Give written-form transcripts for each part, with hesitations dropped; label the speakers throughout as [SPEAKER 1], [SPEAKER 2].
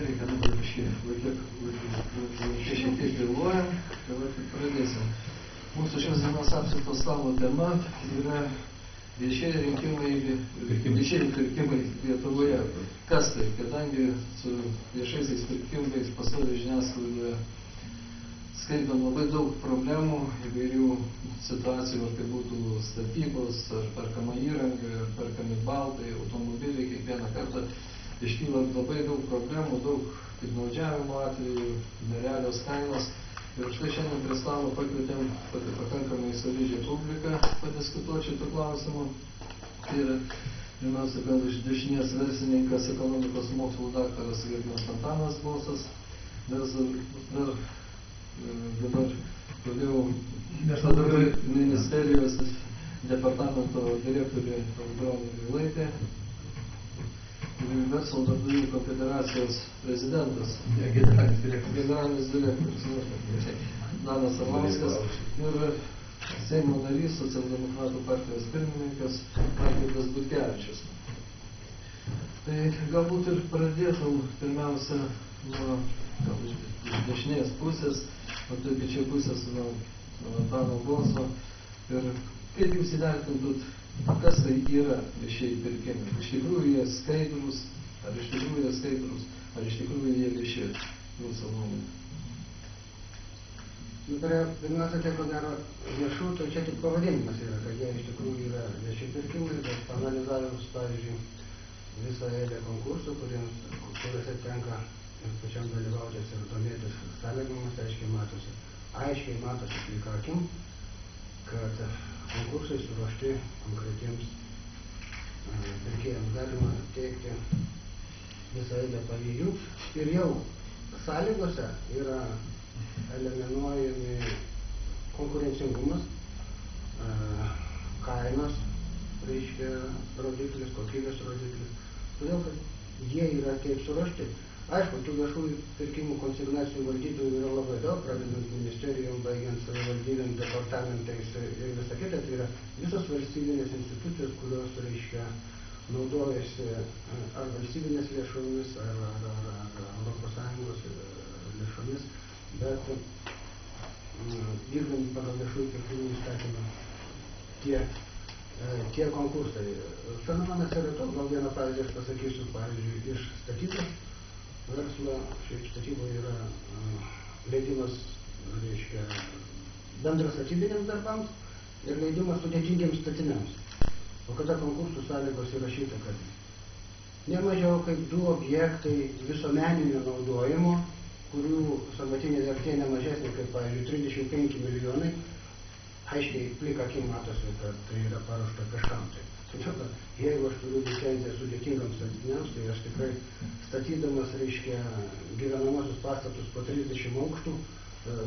[SPEAKER 1] gerai, kad dabar šiek tiek vėluojam, tai pradėsim. Mūsų šios dienos apsito stalo tema yra viešieji pirkimai Lietuvoje. Kas tai? Kadangi su viešaisiais pirkimais pasaulio žiniasklaidoje skaitom labai daug problemų, įvairių situacijų, ar tai būtų statybos, ar perkama įranga, ar perkami baldai, automobiliai, kiekvieną kartą iškyla labai daug problemų, daug piktnaudžiavimo atvejų, nerealios kainos. Ir štai šiandien prie stalo pakvietėm pakankamai solidžią publiką padiskutuoti šitų klausimų. Tai yra, pirmiausia, gal iš dešinės verslininkas, ekonomikos mokslų daktaras Gerbiamas Antanas Bosas, dabar toliau ministerijos departamento direktorė Audronė Vilaitė ir Verslo darbdavių konfederacijos prezidentas, generalinis direktorius Danas Arlauskas ir Seimo narys, socialdemokratų partijos pirmininkas Algirdas Butkevičius. Tai galbūt ir pradėtum pirmiausia nuo iš dešinės pusės, o taip pačiai pusės nuo Antano Boso. Ir kaip jūs įvertintut, kas tai yra viešieji pirkimai? Iš tikrųjų jie skaidrūs, ar iš tikrųjų jie vieši, jūsų nuomonė?
[SPEAKER 2] Pirmiausia, tai ko daro viešų, tai čia tik pavadinimas yra, kad jie iš tikrųjų yra vieši pirkimai, bet analizavus, pavyzdžiui, visą eilę konkursų, kuriuose tenka ir pačiam dalyvautis ir domėtis sąlygomis, aiškiai matosi plika akim, kad konkursai suruošti konkretiems pirkėjams. Galima teikti visą eilę pavyzdžių ir jau sąlygose yra eliminuojami konkurencingumas, kainos, reiškia rodiklis, kokybės rodiklis, todėl kad jie yra taip suruošti. Aišku, tų viešųjų pirkimų konsignacijų valdytojų yra labai daug, pradedant ministerijom, baigiant savivaldybėm, departamentais ir visa kita. Tai yra visos valstybinės institucijos, kurios, reiškia, naudojasi ar valstybinės lėšomis, ar ES lėšomis, bet vykdant pagal viešųjų pirkimų įstatymą tie konkursai. Fenomenas yra toks, gal vieną pavyzdį aš pasakysiu, pavyzdžiui, iš statybos verslo, šiaip statyboje yra leidimas, reiškia, bendras statybiniams darbams ir leidimas sudėtingiems statiniams. O kada konkursų sąlygos įrašyta, kad ne mažiau kaip 2 objektai visuomeninio naudojimo, kurių sąmatinė vertė nemažesnė kaip, pavyzdžiui, 35 milijonai, aiškiai plika akim matosi, kad tai yra paruošta kažkam tai. Jeigu aš turiu licenciją sudėtingams statiniams, tai aš tikrai statydamas, reiškia, gyvenamosius pastatus po 30 aukštų,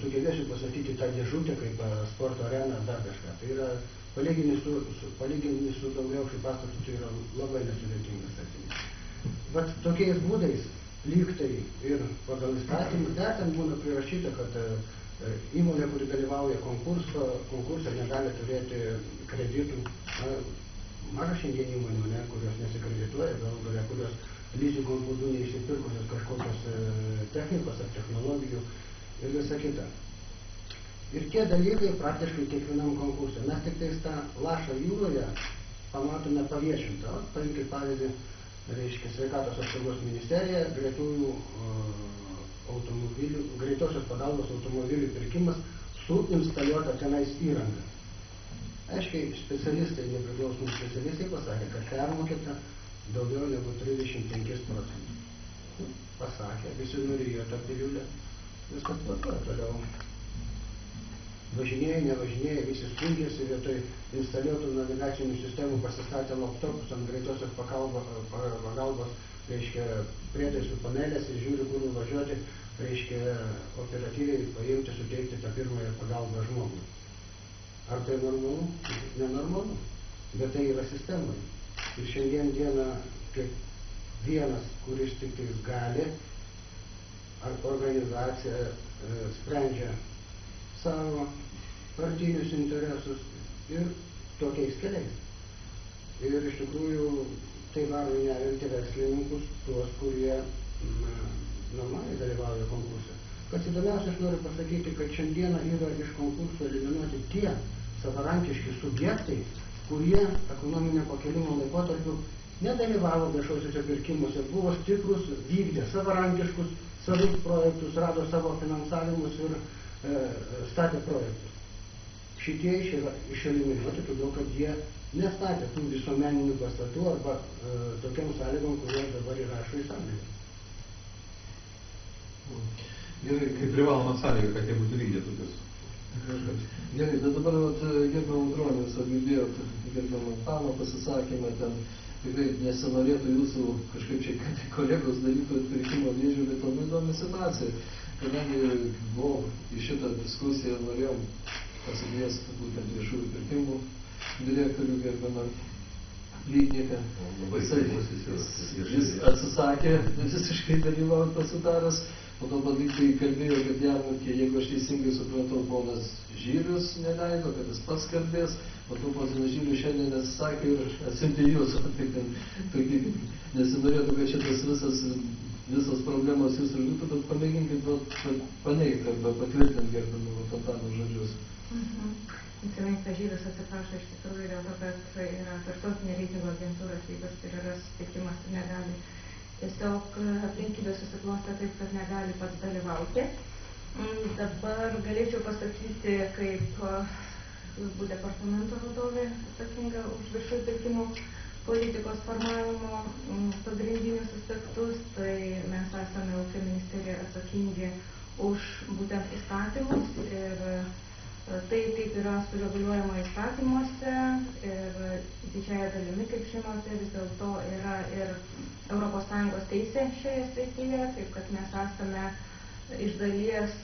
[SPEAKER 2] sugebėsiu pastatyti tą dėžutę kaip sporto areną ar dar kažką. Tai yra palyginti su daugiaaukščių pastatu, tai yra labai nesudėtingas statinys. Bet tokiais būdais, lygtai ir pagal įstatymą, dar ten būna prirašyta, kad įmonė, kuri dalyvauja konkursą, negali turėti kreditų. Maža šiandien įmonių, kurios nesikredituoja, kurios lizingos būdų neįsipirkusios kažkokios technikos ar technologijų ir visa kita. Ir tie dalykai praktiškai kiekvienam konkursui. Mes tik tais tą lašą jūroje pamatome paviešintą. Paimkite pavyzdį, reiškia, sveikatos apsaugos ministerija, greitosios pagalbos automobilių pirkimas su instaliuota tenais įranga. Aiškiai, specialistai, nepriklausomi specialistai pasakė, kad permokėta daugiau negu 35%. Pasakė, visi norėjo tą piliulę, viskas tvarkoja toliau. Važinėja, nevažinėja, visi skundžiasi, vietoj instaliuotų navigacinių sistemų pasistatė laptopus ant greitosios pagalbos, reiškia, prietaisų panelės ir žiūri, kur nuvažiuoti, reiškia, operatyviai paimti, suteikti tą pirmąją pagalbą žmogui. Ar tai normalu? Nenormalu, bet tai yra sistemoje. Ir šiandien dieną kiekvienas, kuris tik gali, ar organizacija sprendžia savo partinius interesus ir tokiais keliais. Ir iš tikrųjų tai varo į neviltį verslininkus, tuos, kurie normaliai dalyvauja konkurse. Kas įdomiausia, aš noriu pasakyti, kad šiandieną yra iš konkurso eliminuoti tie savarankiški subjektai, kurie ekonominio pakilimo laikotarpiu nedalyvavo viešuosiuose pirkimuose, buvo stiprus, vykdė savarankiškus savus projektus, rado savo finansavimus ir statė projektus. Šitie yra išeliminuoti, todėl kad jie nestatė tų visuomeninių pastatų arba tokiam sąlygom, kurios dabar įrašo į sąlygą.
[SPEAKER 3] Gerai, kaip privaloma sąlyga, kad jie būtų vykdė tokius.
[SPEAKER 1] Gerai, bet dabar gerbiamą Audronį, jūs girdėjot gerbiamą Antano pasisakymą, ten tikrai nesinorėtų jūsų kažkaip čia, kad kolegos darytų atpirkimo vėžių, bet labai įdomi situacija. Kadangi buvau į šitą diskusiją, norėjom pasikviesti būtent viešųjų pirkimų direktorių gerbiamą Lydniką. Jis atsisakė visiškai dalyvauti pasitaręs, po to padlygtai kalbėjo, kad jam, jeigu aš teisingai supratau, ponas Žylius neleido, kad jis pats kalbės, po to ponas Žylius šiandien atsisakė ir atsiuntė jūs, nesinorėtų, kad šitas visos problemos jūs užduotų, bet pamėginkit paneigti arba patvirtinti gerbiamą Antano žodžius.
[SPEAKER 4] Viceministras Žylius atsiprašo iš tikrųjų dėl to, kad yra tarptautinė reitingų agentūra atvykus ir yra susitikimas ir negali. Tiesiog aplinkybės susiklostė taip, kad negali pats dalyvauti. Dabar galėčiau pasakyti, kaip departamento vadovė atsakinga už viešųjų pirkimų politikos formavimo pagrindinius aspektus, tai mes esame ūkio ministerija atsakingi už būtent įstatymus ir tai kaip yra sureguliuojama įstatymuose ir didžiąją dalimi, kaip žinote, vis dėlto yra ir ES teisė šioje srityje, taip kad mes esame iš dalies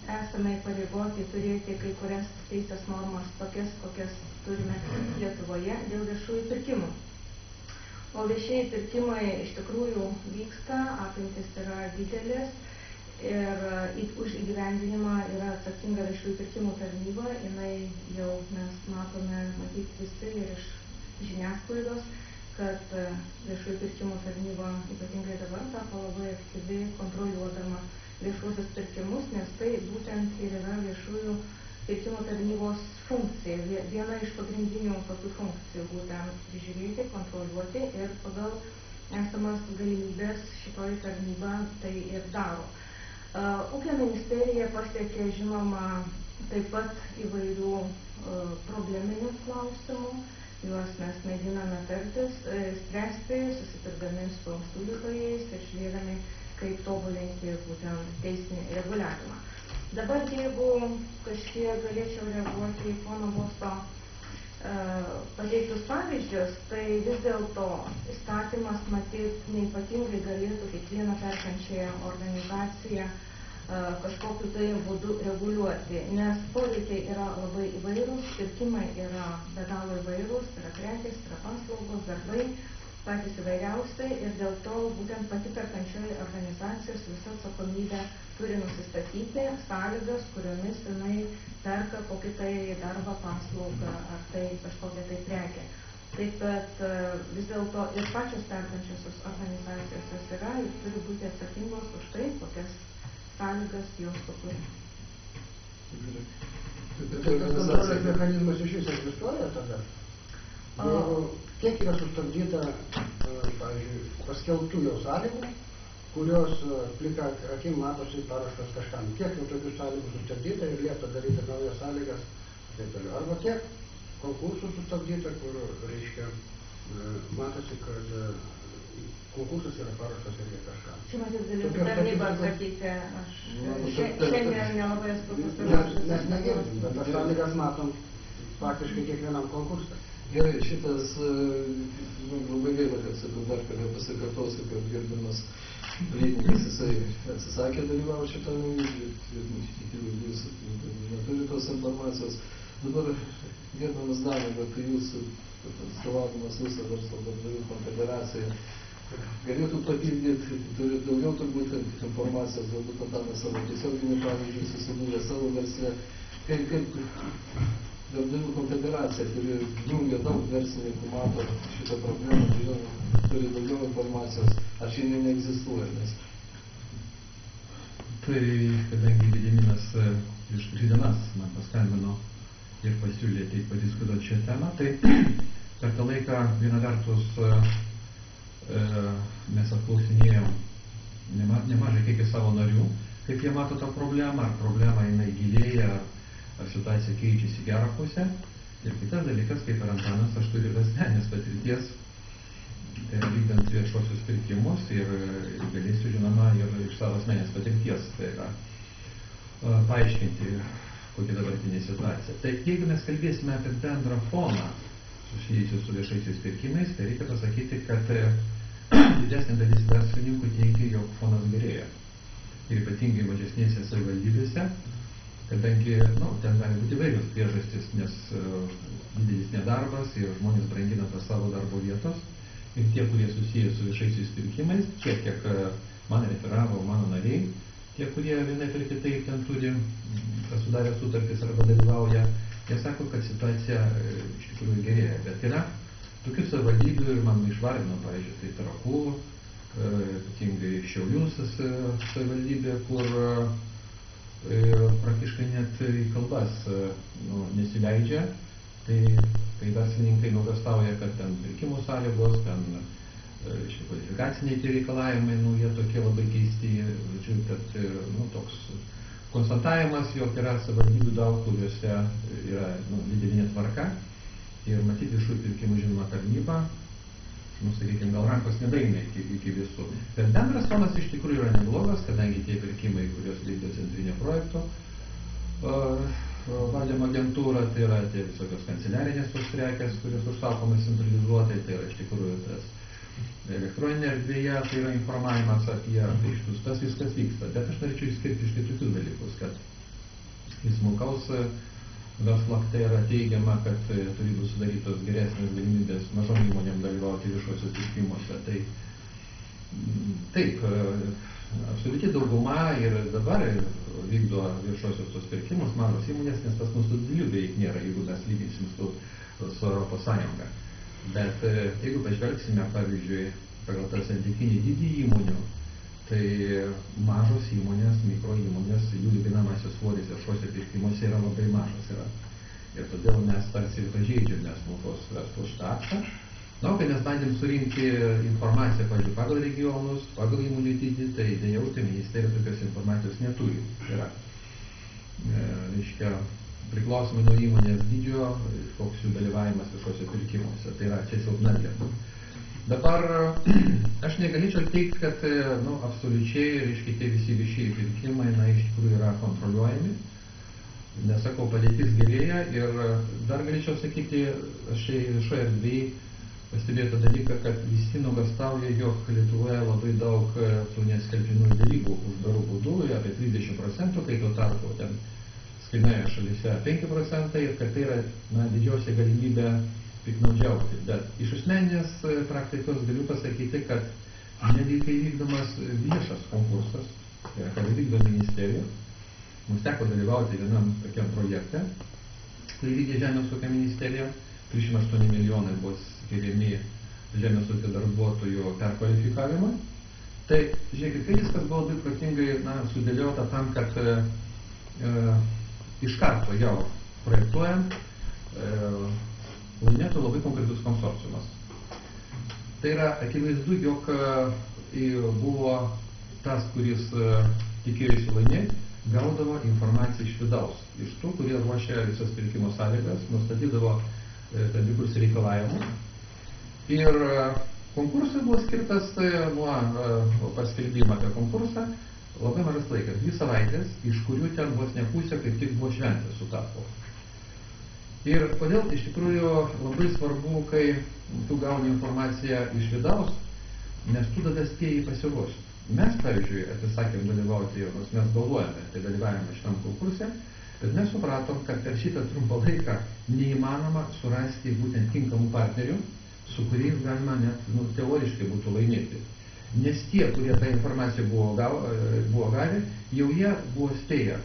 [SPEAKER 4] esame įpareigoti turėti kai kurias teisės normas tokias, kokias turime Lietuvoje dėl viešųjų pirkimų. O viešieji pirkimai iš tikrųjų vyksta, apimtis yra didelės. Ir už įgyvendinimą yra atsakinga viešųjų pirkimų tarnyba, jinai jau mes matome matyti visi ir iš žiniasklaidos, kad viešųjų pirkimų tarnyba ypatingai dabar tapo labai aktyvi kontroliuodama viešuosius pirkimus, nes tai būtent ir yra viešųjų pirkimų tarnybos funkcija, viena iš pagrindinių tokių funkcijų būtent prižiūrėti, kontroliuoti ir pagal esamas galimybės šitoji tarnyba tai ir daro. Ūkio ministerija pasiekė, žinoma, taip pat įvairių probleminių klausimų, juos mes mėginame tartis, spręsti, susitirdami su siūlytojais ir žiūrėdami, kaip tobulinti būtent teisinį reguliavimą. Dabar, jeigu kažkiek galėčiau reaguoti į pono Bosto pateiktus pavyzdžius, tai vis dėlto įstatymas matyt neypatingai galėtų kiekvieną perkančiąją organizaciją kažkokiu tai būdu reguliuoti, nes poreikiai yra labai įvairūs, pirkimai yra be galo įvairūs, yra prekės, yra paslaugos, darbai, patys įvairiausiai ir dėl to būtent pati perkančioji organizacijos visa atsakomybė turi nusistatyti sąlygas, kuriomis jinai perka kokį tai darbą, paslaugą ar tai kažkokią tai prekę. Taip, bet vis dėlto ir pačios perkančiosios organizacijos jos yra ir turi būti atsakingos už tai, kokias sąlygas jos sukūrė.
[SPEAKER 2] Tas kontrolės mechanizmas iš vis egzistuoja tada? Kiek yra sustabdyta, pavyzdžiui, paskelbtų jau sąlygų, kurios plika akim matosi paruoštas kažkam. Kiek jau tokių sąlygų sustabdyta ir liepta daryti naujas sąlygas, taip toliau. Arba kiek konkursų sustabdyta, kur, reiškia, matosi, kad konkursas yra paruoštas irgi kažkam.
[SPEAKER 4] Čia matyt galėtų tarnybą atsakyti, aš šiandien nelabai esu pasiruošęs.
[SPEAKER 2] Mes negirdim, bet tas sąlygas matom praktiškai kiekvienam konkursą.
[SPEAKER 1] Gerai, šitas, labai gaila, kad sakau, dar kartą pasikartosiu, kad gerbiamas Lydnikas, jisai atsisakė dalyvauti šitą jūs neturi tos informacijos. Dabar, gerbiamas Danai, bet jūs, atstovaudamas visą verslo darbdavių konfederaciją, galėtų papildyti, turi daugiau turbūt informacijos, galbūt Antanas savo tiesioginį pavyzdžių susidūrė savo versle, kaip darbdavių konfederacija, kuri jungia daug verslininkų, mato šitą problemą, turi daugiau informacijos, ar šiandien neegzistuoja, nes
[SPEAKER 3] tai kadangi Gediminas iš Žydenas man paskambino ir pasiūlė ateiti padiskutuoti šią temą, tai per tą laiką viena vertus mes apklausinėjom nemažai kiekį savo narių, kaip jie mato tą problemą, ar problema jinai gilėja, ar situacija keičiasi į gerą pusę. Ir kitas dalykas, kaip ir Antanas, aš turiu asmeninės patirties vykdant viešuosius pirkimus ir galėsiu, žinoma, ir iš savo asmeninės patirties, tai yra paaiškinti, kokia dabartinė situacija. Tai jeigu mes kalbėsime apie bendrą foną susijusiu su viešaisiais pirkimais, tai reikia pasakyti, kad didesnė dalis verslininkų teigia, jog fonas gerėja. Ir ypatingai mažesnėse savivaldybėse, kadangi ten gali būti įvairios priežastys, nes didelis nedarbas ir žmonės brangina tas savo darbo vietos. Ir tie, kurie susiję su viešaisiais pirkimais, kiek man referavo mano nariai, tie, kurie vienaip ir kitaip ten turi sudarę sutartis arba dalyvauja, jie sako, kad situacija iš tikrųjų gerėja. Bet yra tokių savivaldybių ir man išvardino, pavyzdžiui, tai Trakų, ypatingai Šiaulių savivaldybė, kur praktiškai net į kalbas nesileidžia, tai verslininkai nuogąstauja, kad ten pirkimų sąlygos, ten kvalifikaciniai tie reikalavimai, jie tokie labai keisti, kad toks konstatavimas, jog yra savivaldybių daug, kuriuose yra didelė netvarka ir matyti viešųjų pirkimų žinoma tarnyba, sakykime, gal rankos nedaeina iki visų. Bet bendras fonas iš tikrųjų yra neblogas, kadangi tie pirkimai, kurios vykdo centrinė projekto valdymo agentūra, tai yra tie visokios kanceliarinės tos prekės, kurios užsakomas centralizuotai, tai yra iš tikrųjų tas elektroninė erdvėje, tai yra informavimas apie ištus, tas viskas vyksta. Bet aš norėčiau išskirti iš tokius dalykus, kad į smulkaus verslo akte yra teigiama, kad turi būti sudarytos geresnės galimybės mažom įmonėm dalyvauti viešuosiuose pirkimuose. Tai taip, absoliuti dauguma ir dabar vykdo viešuosius tos pirkimus mažos įmonės, nes pas mūsų didelių beveik nėra, jeigu mes lyginsim su Europos Sąjunga. Bet jeigu pažvelgsime, pavyzdžiui, pagal tą santykinį dydį įmonių, tai mažos įmonės, mikro įmonės, jų lyginamasis svoris viešuose pirkimuose yra labai mažas. Ir todėl mes tarsi ir pažeidžiame smulkaus verslo šitą aktą. Kai mes bandėm surinkti informaciją, pavyzdžiui, pagal regionus, pagal įmonių dydį, tai dėja ministerija tokios informacijos neturi. Reiškia, priklausomai nuo įmonės dydžio, koks jų dalyvavimas viešuose pirkimuose. Tai yra čia silpna vieta. Dabar aš negalėčiau teikti, kad absoliučiai, reiškia, tie visi viešieji pirkimai, iš tikrųjų yra kontroliuojami. Nesakau, padėtis gerėja ir dar galėčiau sakyti, aš viešoje erdvėje pastebėjau tą dalyką, kad visi nuogąstauja, jog Lietuvoje labai daug tų neskelbtinų derybų uždarų būdų, apie 30%, kai tuo tarpu ten skandinavijos šalyse 5% ir kad tai yra didžiausia galimybė piktnaudžiauti. Bet iš asmeninės praktikos galiu pasakyti, kad netgi kai vykdomas viešas konkursas, kad vykdo ministerija, mums teko dalyvauti vienam tokiam projekte, kai vykdė Žemės ūkio ministerija, 308 milijonai buvo skiriami žemės ūkio darbuotojų perkvalifikavimui. Tai, žiūrėkit, kai viskas buvo labai protingai sudėliota tam, kad iš karto jau projektuojant laimėtų labai konkretus konsorciumas. Tai yra akivaizdu, jog buvo tas, kuris tikėjosi laimėti, gaudavo informaciją iš vidaus, iš tų, kurie ruošė visas pirkimo sąlygas, nustatydavo tam tikrus reikalavimus. Ir konkursui buvo skirtas nuo paskelbimo apie konkursą labai mažas laikas, 2 savaitės, iš kurių ten vos ne pusė kaip tik buvo šventės sutapo. Ir kodėl iš tikrųjų labai svarbu, kai tu gauni informaciją iš vidaus, nes tu tada spėjai pasiruošti. Mes, pavyzdžiui, atsisakėm dalyvauti, nors mes galvojame apie dalyvavimą šitam konkurse, bet mes supratom, kad per šitą trumpą laiką neįmanoma surasti būtent tinkamų partnerių, su kuriais galima net teoriškai būtų laimėti. Nes tie, kurie tą informaciją buvo gavę, jau jie buvo spėję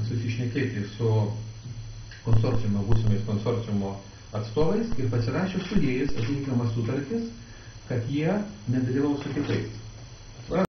[SPEAKER 3] susišnekėti su konsorciumo, būsimais konsorciumo atstovais ir pasirašė su jais atitinkamas sutartis, kad jie nedalyvaus su kitais.